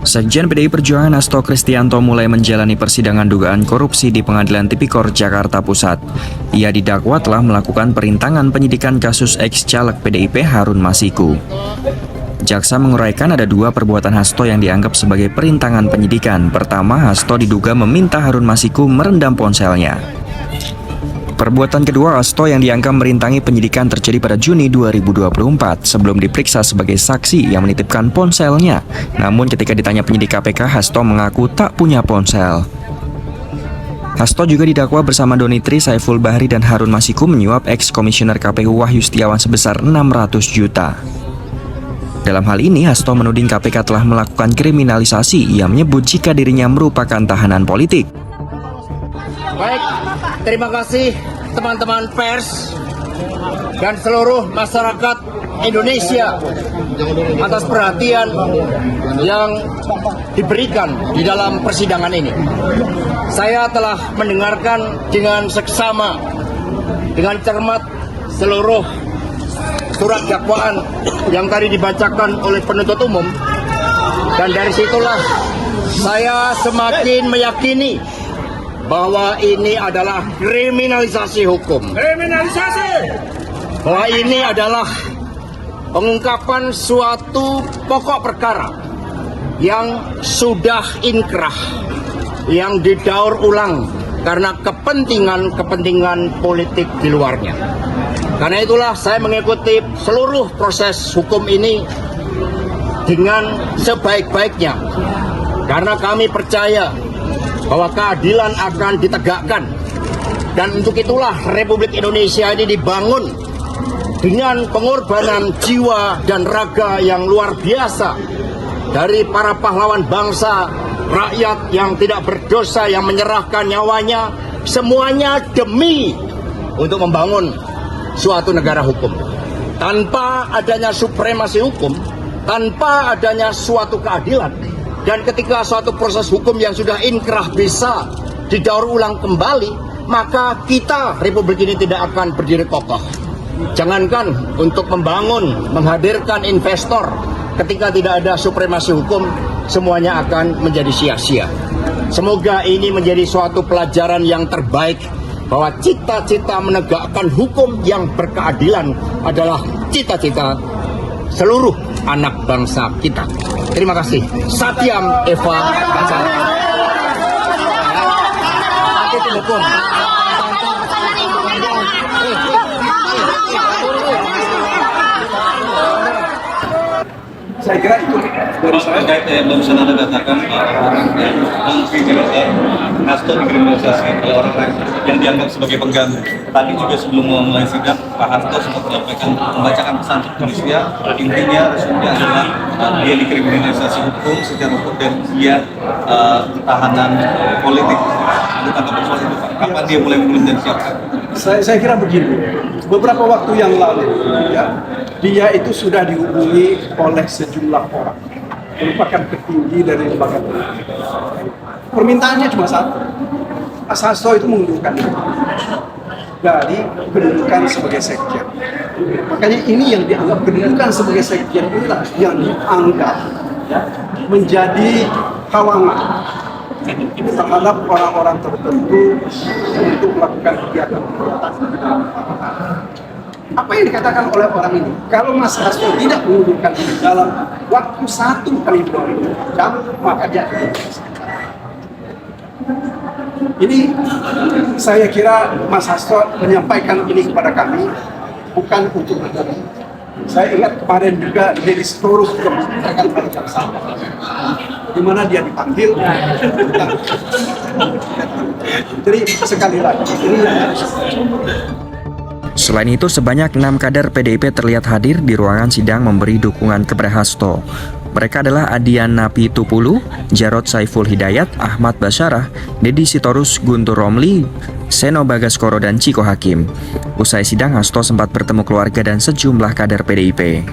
Sekjen PDI Perjuangan Hasto Kristianto mulai menjalani persidangan dugaan korupsi di Pengadilan Tipikor Jakarta Pusat. Ia didakwa telah melakukan perintangan penyidikan kasus ex-caleg PDIP Harun Masiku. Jaksa menguraikan ada dua perbuatan Hasto yang dianggap sebagai perintangan penyidikan. Pertama, Hasto diduga meminta Harun Masiku merendam ponselnya. Perbuatan kedua, Hasto yang dianggap merintangi penyidikan terjadi pada Juni 2024 sebelum diperiksa sebagai saksi yang menitipkan ponselnya. Namun ketika ditanya penyidik KPK, Hasto mengaku tak punya ponsel. Hasto juga didakwa bersama Doni Tri, Saiful Bahri, dan Harun Masiku menyuap ex-komisioner KPU Wahyu Setiawan sebesar 600 juta. Dalam hal ini, Hasto menuding KPK telah melakukan kriminalisasi. Ia menyebut jika dirinya merupakan tahanan politik. Baik, terima kasih teman-teman pers dan seluruh masyarakat Indonesia atas perhatian yang diberikan di dalam persidangan ini. Saya telah mendengarkan dengan seksama, dengan cermat seluruh surat dakwaan yang tadi dibacakan oleh penuntut umum, dan dari situlah saya semakin meyakini bahwa ini adalah kriminalisasi hukum. Bahwa ini adalah pengungkapan suatu pokok perkara yang sudah inkrah, yang didaur ulang karena kepentingan politik di luarnya. Karena itulah saya mengikuti seluruh proses hukum ini dengan sebaik-baiknya. Karena kami percaya bahwa keadilan akan ditegakkan, dan untuk itulah Republik Indonesia ini dibangun dengan pengorbanan jiwa dan raga yang luar biasa dari para pahlawan bangsa, rakyat yang tidak berdosa yang menyerahkan nyawanya, semuanya demi untuk membangun suatu negara hukum. Tanpa adanya supremasi hukum, tanpa adanya suatu keadilan, dan ketika suatu proses hukum yang sudah inkrah bisa didaur ulang kembali, maka kita, Republik ini tidak akan berdiri kokoh. Jangankan untuk membangun, menghadirkan investor, ketika tidak ada supremasi hukum, semuanya akan menjadi sia-sia. Semoga ini menjadi suatu pelajaran yang terbaik, bahwa cita-cita menegakkan hukum yang berkeadilan adalah cita-cita seluruh anak bangsa kita. Terima kasih. Satyam Eva Acara. Saya kira itu dari saya. Terkait yang barusan Anda katakan orang yang Hasto dikriminalisasi oleh orang yang dianggap sebagai pengganggu. Tadi juga sebelum memulai sidang, Pak Hasto sempat menyampaikan, membacakan pesan Indonesia, intinya resumnya adalah dia dikriminalisasi hukum secara hukum dan dia tahanan politik. Ada tanggapan soal itu, Pak? Kapan dia mulai menulis dan siapa? Saya kira begini, beberapa waktu yang lalu ya, dia itu sudah dihubungi oleh sejumlah orang, merupakan petinggi dari lembaga politik. Permintaannya cuma satu, Mas Hasto itu mengundurkan diri dari kedudukan sebagai sekjen. Makanya ini yang dianggap kedudukan sebagai sekjen itulah yang dianggap ya, menjadi halangan terhadap orang-orang tertentu untuk melakukan kegiatan-kegiatan. Apa yang dikatakan oleh orang ini? Kalau Mas Hasto tidak mengundurkan diri dalam waktu 1x24 jam, maka dia akan diperiksa. Ini saya kira Mas Hasto menyampaikan ini kepada kami bukan untuk berbohong. Saya ingat kemarin juga Deddy Sitorus juga menyampaikan hal yang sama, di mana dia dipanggil. Jadi sekali lagi ini harus. Selain itu, sebanyak 6 kader PDIP terlihat hadir di ruangan sidang memberi dukungan kepada Hasto. Mereka adalah Adian Napi Tupulu, Jarod Saiful Hidayat, Ahmad Basyarah, Deddy Sitorus, Guntur Romli, Seno Bagaskoro, dan Ciko Hakim. Usai sidang, Hasto sempat bertemu keluarga dan sejumlah kader PDIP.